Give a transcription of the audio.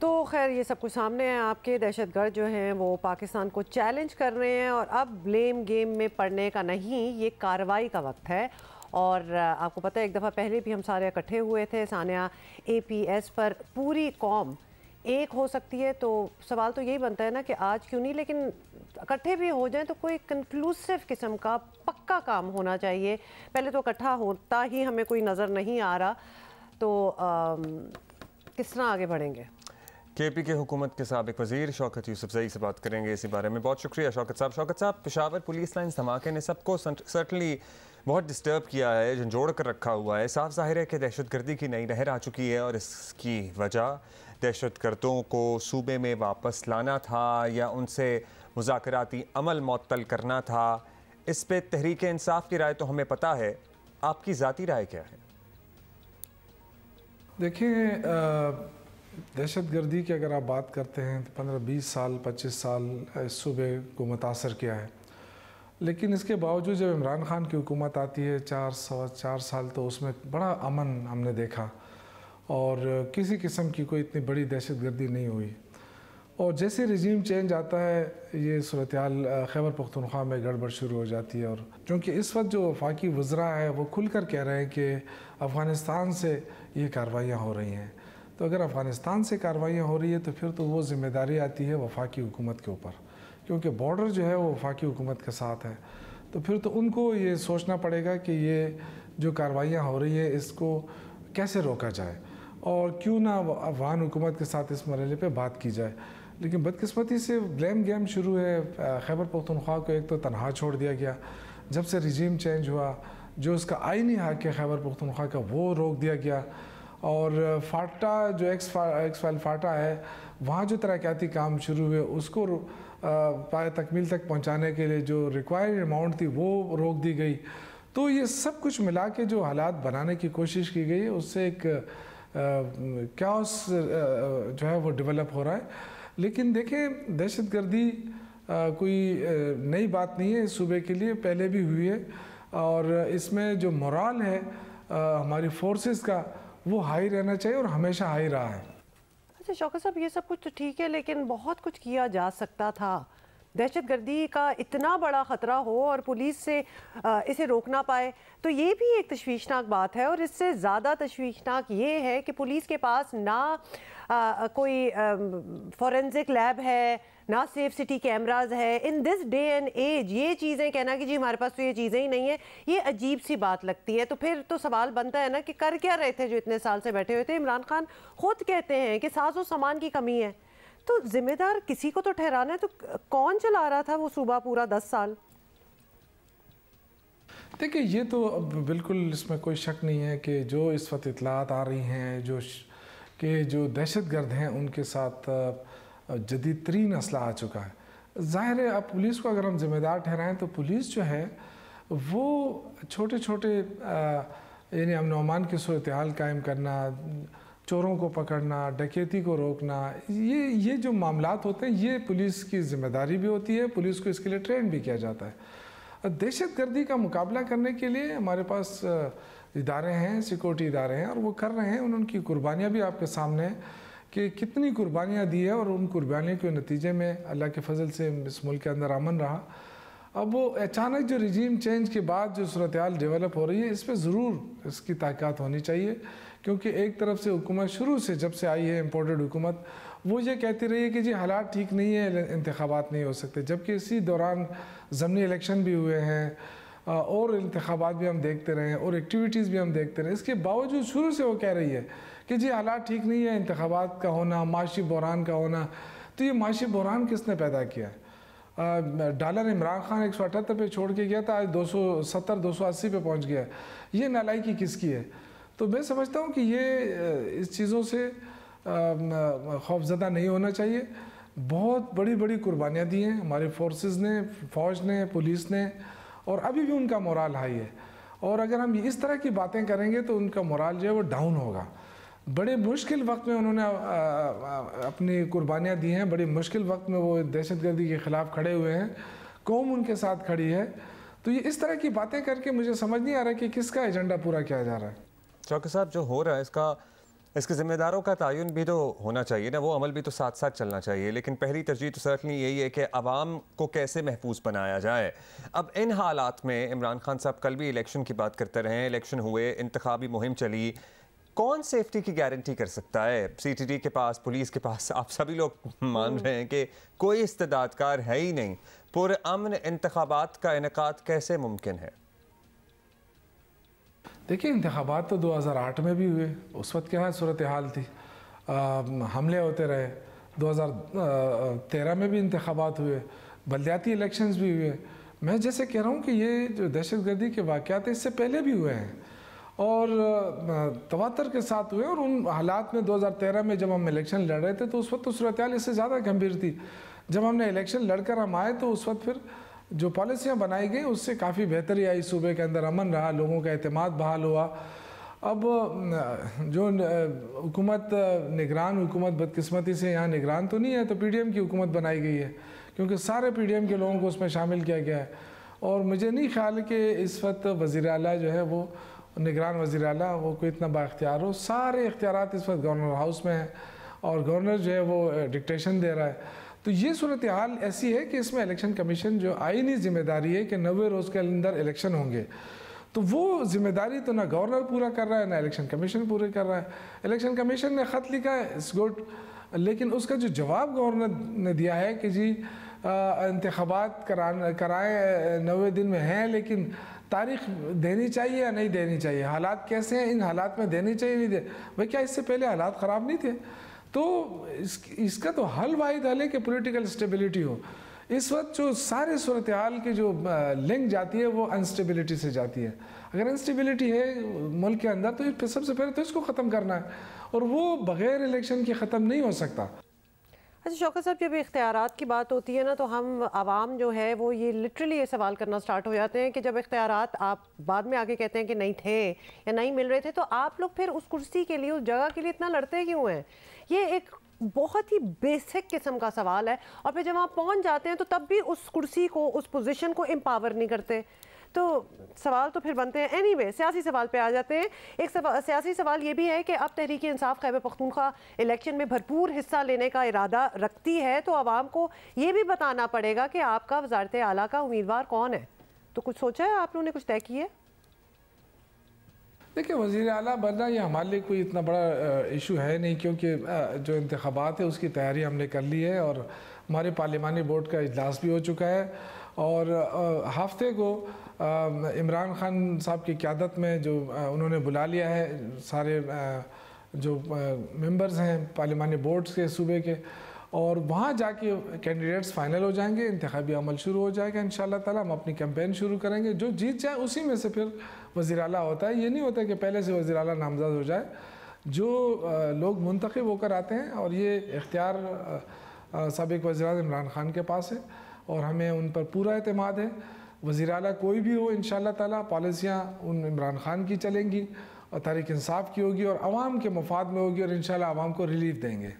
تو خیر یہ سب کچھ سامنے ہے آپ کے. دہشت گرد جو ہیں وہ پاکستان کو چیلنج کر رہے ہیں اور اب بلیم گیم میں پڑنے کا نہیں، یہ کارروائی کا وقت ہے. اور آپ کو پتہ ہے ایک دفعہ پہلے بھی ہم سارے اکٹھے ہوئے تھے ثانیہ اے پی ایس پر. پوری قوم ایک ہو سکتی ہے تو سوال تو یہی بنتا ہے نا کہ آج کیوں نہیں، لیکن اکٹھے بھی ہو جائیں تو کوئی کنکلوسو قسم کا پکا کام ہونا چاہیے. پہلے تو اکٹھا ہوتا ہی ہمیں کوئی نظر نہیں آ رہا، تو کس طرح آگے بڑھیں گے؟ کے پی کے حکومت کے سابق وزیر شوکت یوسفزئی سے بات کریں گے اسی بارے میں. بہت شکریہ شوکت صاحب. شوکت صاحب، پشاور پولیس لائنز دھماکے نے سب کو سرٹنلی بہت ڈسٹرب کیا ہے، جھنجھوڑ کر رکھا ہوا ہے. صاف ظاہر ہے کہ دہشت گردی کی نئی لہر آ چکی ہے اور اس کی وجہ دہشت گردوں کو صوبے میں واپس لانا تھا یا ان سے مذاکراتی عمل معطل کرنا تھا. اس پہ تحریک انصاف کی رائے تو ہمیں پتہ ہے، آپ کی ذاتی رائے کیا ہے؟ دیکھیں، دہشت گردی کی اگر آپ بات کرتے ہیں تو 15-20 سال 25 سال اس صوبے کو متاثر کیا ہے، لیکن اس کے باوجود جب عمران خان کی حکومت آتی ہے 4 سال تو اس میں بڑا امن ہم نے دیکھا اور کسی قسم کی کوئی اتنی بڑی دہشت گردی نہیں ہوئی. اور جیسے رجیم چینج آتا ہے یہ صورتحال خیبر پختونخوا میں گڑبڑ شروع ہو جاتی ہے. اور چونکہ اس وقت جو وفاقی وزراء ہے وہ کھل کر کہہ رہے ہیں کہ افغانستان سے یہ کارروائیاں ہو رہی ہیں، تو اگر افغانستان سے کارروائیاں ہو رہی ہے تو پھر تو وہ ذمہ داری آتی ہے وفاقی حکومت کے اوپر، کیونکہ بارڈر جو ہے وہ وفاقی حکومت کے ساتھ ہے. تو پھر تو ان کو یہ سوچنا پڑے گا کہ یہ جو کارروائیاں ہو رہی ہیں اس کو کیسے روکا جائے اور کیوں نہ افغان حکومت کے ساتھ اس مرحلے پہ بات کی جائے. لیکن بدقسمتی سے بلیم گیم شروع ہے. خیبر پختونخوا کو ایک تو تنہا چھوڑ دیا گیا، جب سے رجیم چینج ہوا جو اس کا آئینی حق ہے خیبر پختونخوا کا وہ روک دیا گیا. اور فاٹا جو ایکس فائل فاٹا ہے وہاں جو ترقیاتی کام شروع ہوئے اس کو پائے تکمیل تک پہنچانے کے لیے جو ریکوائرڈ اماؤنٹ تھی وہ روک دی گئی. تو یہ سب کچھ ملا کے جو حالات بنانے کی کوشش کی گئی اس سے ایک کیاس جو ہے وہ ڈیولپ ہو رہا ہے. لیکن دیکھیں، دہشت گردی کوئی نئی بات نہیں ہے اس صوبے کے لیے، پہلے بھی ہوئی ہے اور اس میں جو مورال ہے ہماری فورسز کا وہ ہائی رہنا چاہیے اور ہمیشہ ہائی رہا ہے. اچھا شوکت صاحب، یہ سب کچھ تو ٹھیک ہے لیکن بہت کچھ کیا جا سکتا تھا. دہشت گردی کا اتنا بڑا خطرہ ہو اور پولیس سے اسے روک نہ پائے تو یہ بھی ایک تشویشناک بات ہے. اور اس سے زیادہ تشویشناک یہ ہے کہ پولیس کے پاس نہ کوئی فورینزک لیب ہے، نہ سیف سٹی کیمراز ہے. ان دس ڈے اینڈ ایج یہ چیزیں کہنا کہ جی ہمارے پاس تو یہ چیزیں ہی نہیں ہیں، یہ عجیب سی بات لگتی ہے. تو پھر تو سوال بنتا ہے نا کہ کر کیا رہے تھے جو اتنے سال سے بیٹھے ہوئے تھے؟ عمران خان خود کہتے ہیں کہ ساز و سامان کی کمی ہے، تو ذمہ دار کسی کو تو ٹھہرانا ہے. تو کون چلا رہا تھا وہ صوبہ پورا 10 سال؟ دیکھیں، یہ تو اب بالکل اس میں کوئی شک نہیں ہے کہ جو اس وقت اطلاعات آ رہی ہیں کہ جو دہشت گرد ہیں ان کے ساتھ جدید ترین اسلحہ آ چکا ہے. ظاہر ہے اب پولیس کو اگر ہم ذمہ دار ٹھہرائیں تو پولیس جو ہے وہ چھوٹے یعنی امن و امان کی صورتحال قائم کرنا، چوروں کو پکڑنا، ڈکیتی کو روکنا، یہ جو معاملات ہوتے ہیں یہ پولیس کی ذمہ داری بھی ہوتی ہے. پولیس کو اس کے لیے ٹرین بھی کیا جاتا ہے. دہشت گردی کا مقابلہ کرنے کے لیے ہمارے پاس ادارے ہیں، سیکورٹی ادارے ہیں اور وہ کر رہے ہیں. ان کی قربانیاں بھی آپ کے سامنے ہیں کہ کتنی قربانیاں دی ہیں اور ان قربانیوں کے نتیجے میں اللہ کے فضل سے اس ملک کے اندر امن رہا. اب وہ اچانک جو رجیم چینج کے بعد جو صورتحال ڈیولپ ہو رہی ہے اس پہ ضرور اس کی تحقیقات ہونی چاہیے، کیونکہ ایک طرف سے حکومت شروع سے جب سے آئی ہے امپورٹڈ حکومت وہ یہ کہتی رہی ہے کہ جی حالات ٹھیک نہیں ہیں، انتخابات نہیں ہو سکتے، جبکہ اسی دوران ضمنی الیکشن بھی ہوئے ہیں اور انتخابات بھی ہم دیکھتے رہے ہیں اور ایکٹیویٹیز بھی ہم دیکھتے رہے. اس کے باوجود شروع سے وہ کہہ رہی ہے کہ جی حالات ٹھیک نہیں ہیں، انتخابات کا ہونا، معاشی بحران کا ہونا. تو یہ معاشی بحران کس نے پیدا کیا ہے؟ ڈالر عمران خان 178 پہ چھوڑ کے گیا تھا، آج 270 280 پہ پہنچ گیا ہے. یہ نالائکی کس کی ہے؟ تو میں سمجھتا ہوں کہ یہ اس چیزوں سے خوفزدہ نہیں ہونا چاہیے. بہت بڑی قربانیاں دی ہیں ہماری فورسز نے، فوج نے، پولیس نے، اور ابھی بھی ان کا مورال ہائی ہے. اور اگر ہم اس طرح کی باتیں کریں گے تو ان کا مورال جو ہے وہ ڈاؤن ہوگا. بڑے مشکل وقت میں انہوں نے اپنی قربانیاں دی ہیں، بڑی مشکل وقت میں وہ دہشت گردی کے خلاف کھڑے ہوئے ہیں، قوم ان کے ساتھ کھڑی ہے. تو یہ اس طرح کی باتیں کر کے مجھے سمجھ نہیں آ رہا کہ کس کا ایجنڈا پورا کیا جا رہا ہے. شوکت صاحب، جو ہو رہا ہے اس کا اس کے ذمہ داروں کا تعین بھی تو ہونا چاہیے نا, وہ عمل بھی تو ساتھ ساتھ چلنا چاہیے, لیکن پہلی ترجیح تو سرٹنلی یہی ہے کہ عوام کو کیسے محفوظ بنایا جائے. اب ان حالات میں عمران خان صاحب کل بھی الیکشن کی بات کرتے رہے, الیکشن ہوئے, انتخابی مہم چلی, کون سیفٹی کی گارنٹی کر سکتا ہے؟ سی ٹی ڈی کے پاس, پولیس کے پاس, آپ سبھی لوگ مان رہے ہیں کہ کوئی استعداد کار ہے ہی نہیں. پرامن انتخابات کا انعقاد کیسے ممکن ہے؟ دیکھیں انتخابات تو 2008 میں بھی ہوئے, اس وقت کیا صورتحال تھی, حملے ہوتے رہے. 2013 میں بھی انتخابات ہوئے, بلدیاتی الیکشنز بھی ہوئے. میں جیسے کہہ رہا ہوں کہ یہ جو دہشت گردی کے واقعات اس سے پہلے بھی ہوئے ہیں اور تواتر کے ساتھ ہوئے, اور ان حالات میں 2013 میں جب ہم الیکشن لڑ رہے تھے تو اس وقت تو صورتحال اس سے زیادہ گمبھیر تھی. جب ہم نے الیکشن لڑ کر ہم آئے تو اس وقت پھر جو پالیسیاں بنائی گئی اس سے کافی بہتری آئی, صوبے کے اندر امن رہا, لوگوں کا اعتماد بحال ہوا. اب جو حکومت نگران حکومت بدقسمتی سے یہاں نگران تو نہیں ہے, تو پی ڈی ایم کی حکومت بنائی گئی ہے کیونکہ سارے پی ڈی ایم کے لوگوں کو اس میں شامل کیا گیا ہے. اور مجھے نہیں خیال کہ اس وقت وزیر اعلیٰ جو ہے وہ نگران وزیر اعلیٰ وہ کوئی اتنا با اختیار ہو. سارے اختیارات اس وقت گورنر ہاؤس میں ہیں اور گورنر جو ہے وہ ڈکٹیشن دے رہا ہے. تو یہ صورتحال ایسی ہے کہ اس میں الیکشن کمیشن جو آئینی ذمہ داری ہے کہ 90 روز کے اندر الیکشن ہوں گے, تو وہ ذمہ داری تو نہ گورنر پورا کر رہا ہے نہ الیکشن کمیشن پورے کر رہا ہے. الیکشن کمیشن نے خط لکھا ہے, اٹس گڈ, لیکن اس کا جو جواب گورنر نے دیا ہے کہ جی انتخابات کرائیں 90 دن میں ہیں, لیکن تاریخ دینی چاہیے یا نہیں دینی چاہیے, حالات کیسے ہیں, ان حالات میں دینی چاہیے نہیں دے. بھائی کیا اس سے پہلے حالات خراب نہیں تھے؟ تو اس کا تو حل واحد حل ہے کہ پولیٹیکل اسٹیبلٹی ہو. اس وقت جو سارے صورتحال کی جو لنک جاتی ہے وہ انسٹیبلٹی سے جاتی ہے. اگر انسٹیبلٹی ہے ملک کے اندر تو سب سے پہلے تو اس کو ختم کرنا ہے, اور وہ بغیر الیکشن کے ختم نہیں ہو سکتا. اچھا شوکت صاحب, جب اختیارات کی بات ہوتی ہے نا تو ہم عوام جو ہے وہ یہ لٹرلی یہ سوال کرنا سٹارٹ ہو جاتے ہیں کہ جب اختیارات آپ بعد میں آگے کہتے ہیں کہ نہیں تھے یا نہیں مل رہے تھے, تو آپ لوگ پھر اس کرسی کے لیے, اس جگہ کے لیے اتنا لڑتے کیوں ہیں؟ یہ ایک بہت ہی بیسک قسم کا سوال ہے. اور پھر جب آپ پہنچ جاتے ہیں تو تب بھی اس کرسی کو, اس پوزیشن کو امپاور نہیں کرتے. تو سوال تو پھر بنتے ہیں. اینی وے سیاسی سوال پہ آ جاتے ہیں. ایک سیاسی سوال یہ بھی ہے کہ اب تحریک انصاف خیبر پختونخوا الیکشن میں بھرپور حصہ لینے کا ارادہ رکھتی ہے, تو عوام کو یہ بھی بتانا پڑے گا کہ آپ کا وزارت اعلیٰ کا امیدوار کون ہے. تو کچھ سوچا ہے آپ لوگوں نے, کچھ طے کیے؟ دیکھیں وزیر اعلیٰ بننا یہ ہمارے لیے کوئی اتنا بڑا ایشو ہے نہیں, کیونکہ جو انتخابات ہے اس کی تیاری ہم نے کر لی ہے اور ہمارے پارلیمانی بورڈ کا اجلاس بھی ہو چکا ہے. اور ہفتے کو عمران خان صاحب کی قیادت میں جو انہوں نے بلا لیا ہے سارے جو ممبرز ہیں پارلیمانی بورڈز کے صوبے کے, اور وہاں جا کے کینڈیڈیٹس فائنل ہو جائیں گے, انتخابی عمل شروع ہو جائے گا انشاءاللہ تعالیٰ. ہم اپنی کیمپین شروع کریں گے, جو جیت جائے اسی میں سے پھر وزیر اعلیٰ ہوتا ہے. یہ نہیں ہوتا کہ پہلے سے وزیر اعلیٰ نامزد ہو جائے. جو لوگ منتخب ہو کر آتے ہیں, اور یہ اختیار سابق وزیر اعظم عمران خان کے پاس ہے اور ہمیں ان پر پورا اعتماد ہے. وزیر اعلیٰ کوئی بھی ہو انشاءاللہ تعالیٰ پالیسیاں ان عمران خان کی چلیں گی اور تحریک انصاف کی ہوگی اور عوام کے مفاد میں ہوگی, اور انشاءاللہ عوام کو ریلیف دیں گے.